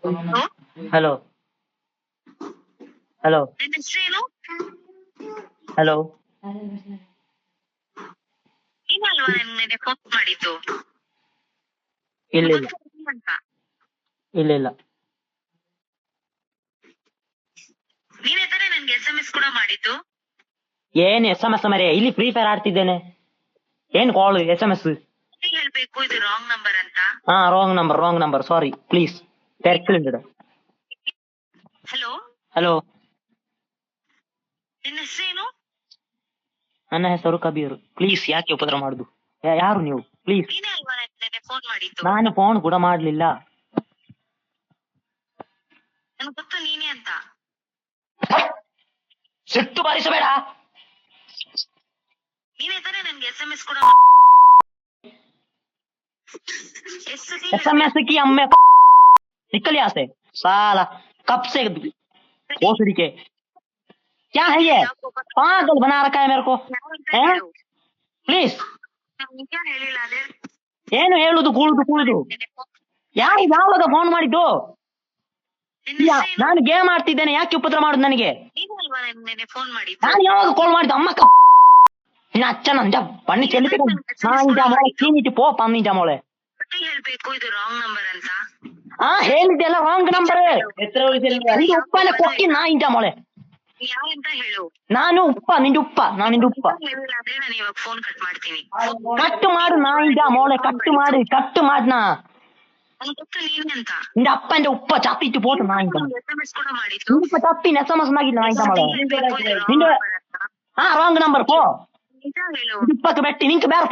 Hello hello ನಿನ್ನ ಹೆಸರೇನು? Hello ನೀನಲ್ವಾ ನೆನ್ನೆ ಫೋನ್ ಮಾಡಿದ್ದು? ಇಲ್ಲ ಇಲ್ಲ ಅಂತ ಇಲ್ಲ ಇಲ್ಲ ನೀನೇ ತಾನೇ ನನ್ಗೆ SMS ಕೂಡ ಮಾಡಿದ್ದು? ಏನ್ SMS ಮರೆ, ಇಲ್ಲಿ ಫ್ರೀ ಫೈರ್ ಆಡ್ತಿದ್ದೇನೆ. ಏನ್ ಕಾಲ್ SMS? ಹೇಳ್ಬೇಕು ಇದು ರಾಂಗ್ ನಂಬರ್ ಅಂತ. ಹಾ wrong number sorry please. Hello hello ನಿನ್ನ ಹೆಸರೇನು? ನನ್ನ ಹೆಸರು ಕಬೀರ್. ಪ್ಲೀಸ್ ಯಾಕೆ ಉಪದ್ರ ಮಾಡುದು? ಯಾರು ನೀವು? ಪ್ಲೀಸ್. ನೀನೇ ಅಲ್ವಾ ನೆನ್ನೆ ಫೋನ್ ಮಾಡಿದ್ದು? ನಾನು ಫೋನ್ ಕೂಡ ಮಾಡ್ಲಿಲ್ಲ. ನನ್ಗೆ ಗೊತ್ತು ನೀನೇ ಅಂತ. ಸಿಟ್ಟು ಬಾರಿಸಬೇಡ. ನೀನೇ ತಾನೇ ನನ್ಗೆ SMS ಕೂಡ SMS की अम्मे निकल यहाँ से साला, कब से भोसड़ी के क्या है ये? पागल बना रखा है मेरे को. प्लीज ಹೇಳಿಲ್ಲ ಅದೇ ಏನು ಹೇಳುದು? ಕೂಳುದು ಯಾರು ಯಾವಾಗ ಫೋನ್ ಮಾಡಿದ್ದು? ನಾನು ಗೇಮ್ ಆಡ್ತಿದ್ದೇನೆ, ಯಾಕೆ ಉಪದ್ರ ಮಾಡುದು ನನಗೆ? ನೀನು ಅಲ್ವಾ ನೆನ್ನೆ ಫೋನ್ ಮಾಡಿದ್ದು? ನಾನು ಯಾವಾಗ ಕಾಲ್ ಮಾಡಿದ್ದು? ಅಮ್ಮ ನಿನ್ನ ಅಚ್ಚ ನಂಜ ಬನ್ನಿ ಚೆಲ್ಲಿಕೆ ಚೀನಿಟ್ಟು ಪೋ ಪನ್ನಿಂಜ ಮೊಳೆ. ಹೇಳ್ಬೇಕು ಇದು ರಾಂಗ್ ನಂಬರ್ ಅಂತ. ಹಾ ಹೇಳಿದ್ದೆಲ್ಲ ರಾಂಗ್ ನಂಬರ್. ನಿಂದು ಉಪ್ಪನೆ ಕೊಕ್ಕಿ ನಾ ಇಂಜ ಮೊಳೆ. ಯಾರಂತ ಹೇಳು. ನಾನು ಉಪ್ಪ ನಿಂದು ಉಪ್ಪ. ಹೇಳಿಲ್ಲ ಅಂದ್ರೆ ನಾನು ಇವಾಗ ಫೋನ್ ಕಟ್ ಮಾಡ್ತೀನಿ. ಕಟ್ಟು ಮಾಡು ನಾ ಇಂಜ ಮೊಳೆ, ಕಟ್ಟು ಮಾಡ್ನಾ. ನನ್ಗೆ ಗೊತ್ತು ನೀನೇ ಅಂತ. ನಿಂದ ಅಪ್ಪಂದ ಉಪ್ಪ ಚಪ್ಪಿಟ್ಟು ಪೋಟು ನಾ ಇಂಜ SMS ಕೂಡ ಮಾಡಿದ್ದು. ಉಪ್ಪ ಚಪ್ಪಿನ SMS ಆಗಿಲ್ಲ ನಾ ಇಂಜ ಮೊಳೆ. ನಿಂದ ಹಾ ರಾಂಗ್ ನಂಬರ್ ಪೋ. ನಿಜ ಹೇಳು. ಉಪ್ಪಕ್ಕೆ ಬೆಟ್ಟಿ ನಿಂಗೆ ಬೇರೆ